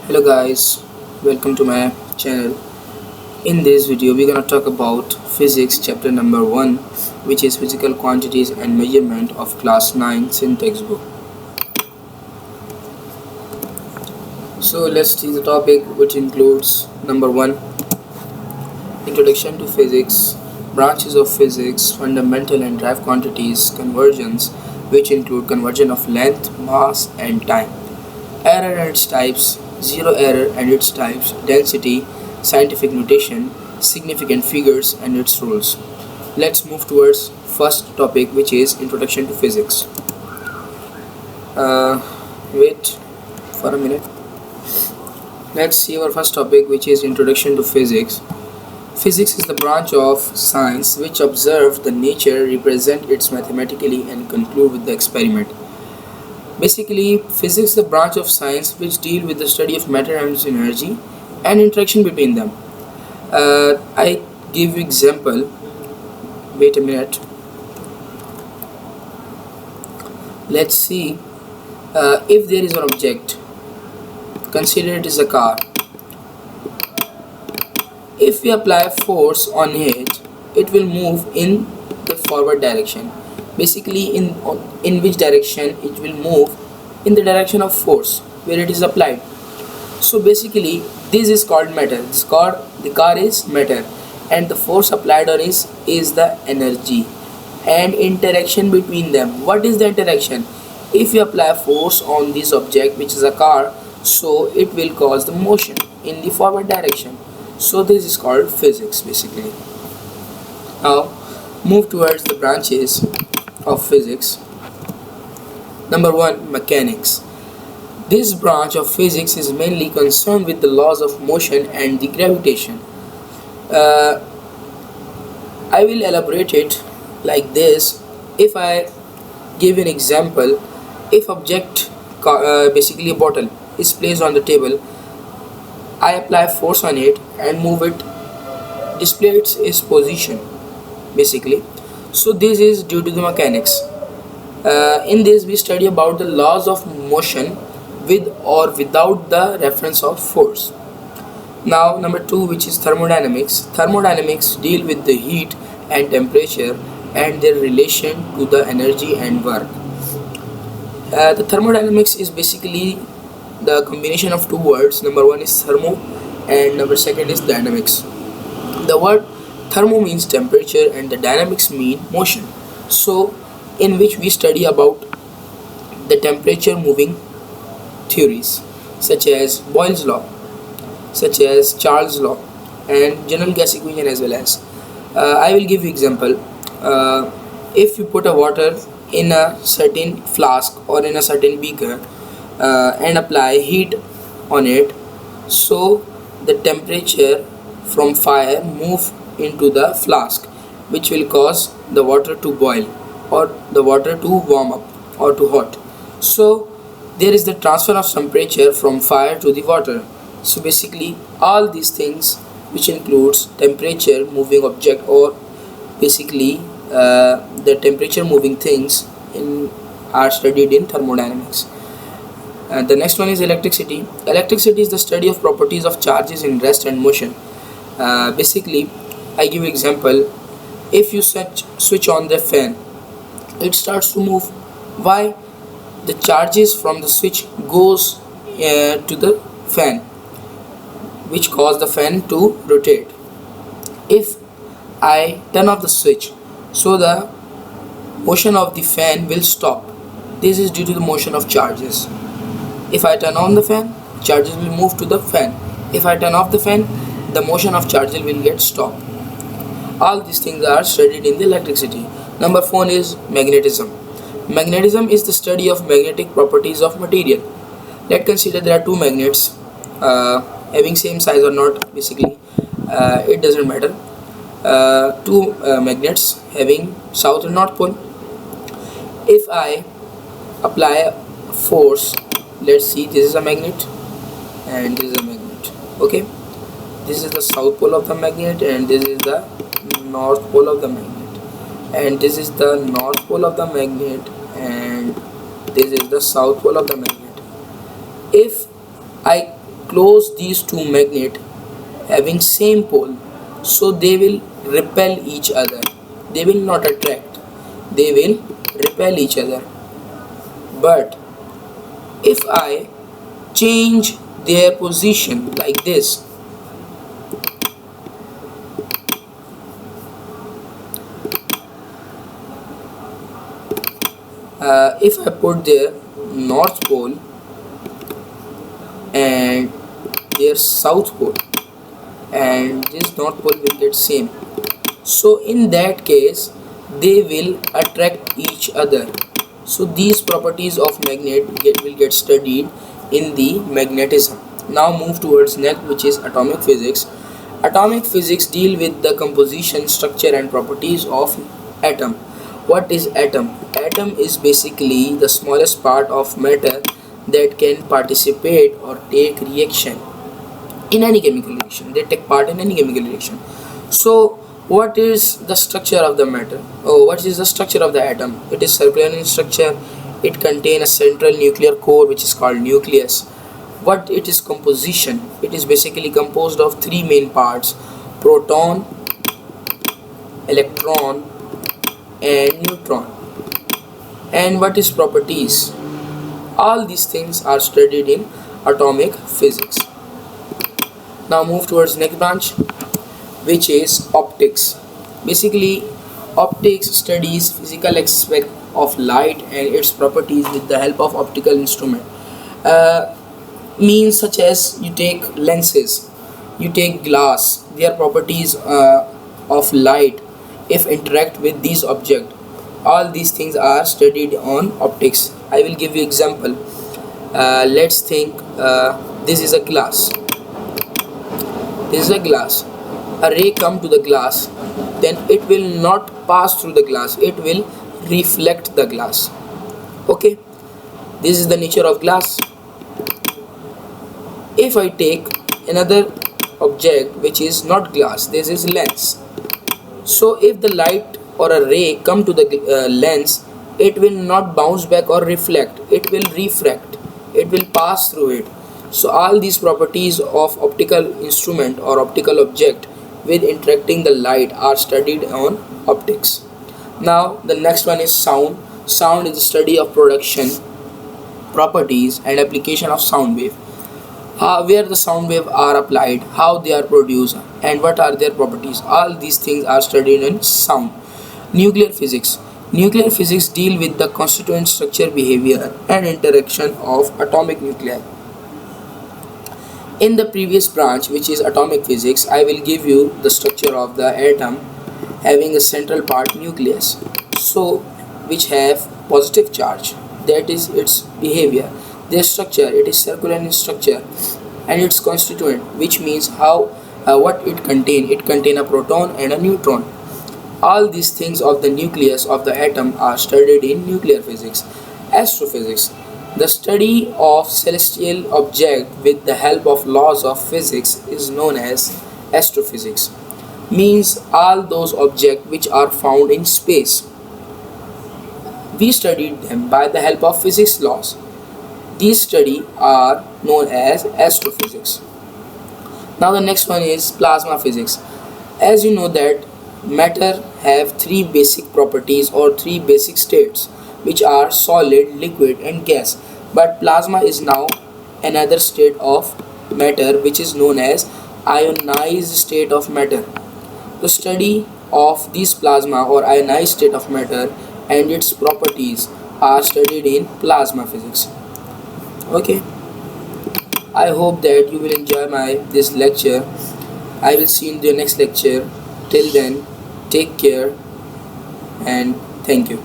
Hello guys, welcome to my channel. In this video we're gonna talk about physics chapter number 1, which is physical quantities and measurement of class 9 Sindh textbook. So let's see the topic, which includes number 1, introduction to physics, branches of physics, fundamental and drive quantities, conversions, which include conversion of length, mass and time, error and its types, zero error and its types, density, scientific notation, significant figures and its rules. Let's move towards first topic, which is introduction to physics. Wait for a minute. Let's see our first topic, which is introduction to physics. Physics is the branch of science which observes the nature, represent it mathematically and conclude with the experiment. Basically, physics is the branch of science which deal with the study of matter and energy and interaction between them. I give you example. Wait a minute. Let's see. If there is an object, consider it is a car. If we apply force on it, it will move in the forward direction. Basically, in which direction it will move? In the direction of force where it is applied. So basically, this is called matter. The car is matter, and the force applied on is the energy, and interaction between them. What is the interaction? If we apply force on this object, which is a car, so it will cause the motion in the forward direction. So this is called physics basically. Now move towards the branches of physics. Number 1, mechanics. This branch of physics is mainly concerned with the laws of motion and the gravitation. I will elaborate it like this. If I give an example, if object, basically a bottle, is placed on the table, I apply force on it and move it, display its position basically. So this is due to the mechanics. In this we study about the laws of motion with or without the reference of force. Now number 2, which is thermodynamics. Thermodynamics deal with the heat and temperature and their relation to the energy and work. The thermodynamics is basically the combination of two words. Number 1 is thermo and number 2 is dynamics. The word thermo means temperature and the dynamics mean motion. So in which we study about the temperature moving theories such as Boyle's law, such as Charles' law and general gas equation as well as. I will give you example. If you put a water in a certain flask or in a certain beaker and apply heat on it, so the temperature from fire move into the flask, which will cause the water to boil or the water to warm up or to hot. So there is the transfer of temperature from fire to the water. So basically all these things, which includes temperature moving object or basically the temperature moving things are studied in thermodynamics. The next one is electricity. Electricity is the study of properties of charges in rest and motion. Basically, I give example. If you switch on the fan, it starts to move. Why? The charges from the switch goes to the fan, which cause the fan to rotate. If I turn off the switch, so the motion of the fan will stop. This is due to the motion of charges. If I turn on the fan, charges will move to the fan. If I turn off the fan, the motion of charges will get stopped. All these things are studied in the electricity. Number 4 is magnetism. Magnetism is the study of magnetic properties of material. Let's consider there are two magnets having same size or not. Basically, it doesn't matter. Two magnets having south and north pole. If I apply force, let's see, this is a magnet and this is a magnet. Okay, this is the south pole of the magnet and this is the north pole of the magnet, and this is the north pole of the magnet and this is the south pole of the magnet. If I close these two magnets having same pole, so they will repel each other. They will not attract, they will repel each other. But if I change their position like this, if I put their north pole and their south pole, and this north pole will get same, so in that case they will attract each other. So these properties of magnet will get studied in the magnetism. Now move towards next, which is atomic physics. Atomic physics deal with the composition, structure and properties of atom. What is atom? Atom is basically the smallest part of matter that can participate or take reaction in any chemical reaction. They take part in any chemical reaction. So what is the structure of the matter? What is the structure of the atom? It is circular in structure. It contains a central nuclear core which is called nucleus. What it is composition? It is basically composed of three main parts: proton, electron and neutron. And what is properties? All these things are studied in atomic physics. Now move towards next branch, which is optics. Basically, optics studies physical aspect of light and its properties with the help of optical instrument. Means such as you take lenses, you take glass, their properties of light if interact with these objects. All these things are studied on optics. I will give you example. Let's think this is a glass. This is a glass. A ray come to the glass, then it will not pass through the glass, it will reflect the glass. Okay, this is the nature of glass. If I take another object which is not glass, this is lens. So if the light or a ray come to the lens, it will not bounce back or reflect, it will refract, it will pass through it. So all these properties of optical instrument or optical object with interacting the light are studied on optics. Now the next one is sound. Sound is the study of production, properties and application of sound wave. Where the sound wave are applied, how they are produced and what are their properties. All these things are studied in sound. Nuclear physics. Nuclear physics deal with the constituent structure, behavior and interaction of atomic nuclei. In the previous branch, which is atomic physics, I will give you the structure of the atom having a central part nucleus, so which have positive charge, that is its behavior. Their structure, it is circular in structure, and its constituent, which means how what it contain a proton and a neutron. All these things of the nucleus of the atom are studied in nuclear physics. Astrophysics, the study of celestial object with the help of laws of physics, is known as astrophysics. Means all those objects which are found in space, we studied them by the help of physics laws. These study are known as astrophysics. Now the next one is plasma physics. As you know that matter have three basic properties or three basic states, which are solid, liquid and gas. But plasma is now another state of matter, which is known as ionized state of matter. The study of this plasma or ionized state of matter and its properties are studied in plasma physics. Okay, I hope that you will enjoy this lecture. I will see you in the next lecture. Till then, take care and thank you.